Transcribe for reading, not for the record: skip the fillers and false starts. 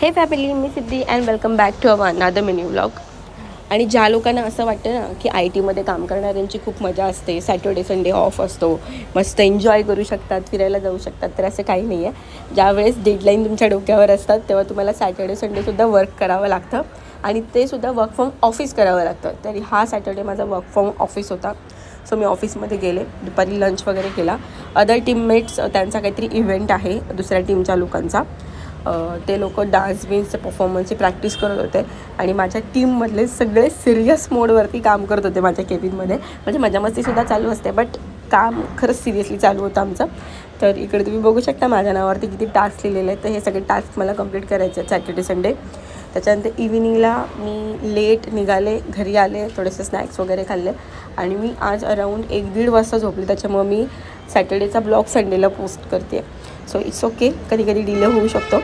हे फॅमिली, मी Siddhi and welcome back to our another mini vlog. आणि ज्या लोकांना असं वाटतं ना की आय टीमध्ये काम करणाऱ्यांची खूप मजा असते, सॅटर्डे संडे ऑफ असतो, मस्त एन्जॉय करू शकतात, फिरायला जाऊ शकतात, तर असं काही नाही आहे. ज्यावेळेस डेडलाईन तुमच्या डोक्यावर असतात तेव्हा तुम्हाला सॅटर्डे संडेसुद्धा वर्क करावं लागतं आणि ते सुद्धा वर्क फ्रॉम ऑफिस करावं लागतं. तरी हा सॅटर्डे माझा वर्क फ्रॉम ऑफिस होता. सो मी ऑफिसमध्ये गेले, दुपारी लंच वगैरे केला. अदर टीममेट्स, त्यांचा काहीतरी इव्हेंट आहे दुसऱ्या टीमच्या लोकांचा. ते लोक डान्स बिन्सचे परफॉर्मन्सची प्रॅक्टिस करत होते आणि माझ्या टीममधले सगळे सिरियस मोडवरती काम करत होते माझ्या केबिनमध्ये. म्हणजे मजा मस्तीसुद्धा चालू असते, बट काम खरंच सिरियसली चालू होतं आमचं. तर इकडे तुम्ही बघू शकता माझ्या नावावरती किती टास्क लिहिलेले आहेत. तर हे सगळे टास्क मला कंप्लीट करायचे आहेत सॅटर्डे संडे. त्याच्यानंतर इव्हिनिंगला मी लेट निघाले, घरी आले, थोडेसे स्नॅक्स वगैरे खाल्ले आणि मी आज अराऊंड 1-1.5 वाजता झोपले. त्याच्यामुळे मी सॅटर्डेचा ब्लॉग संडेला पोस्ट करते. सो इट्स ओके, कधी कधी डिले होऊ शकतो.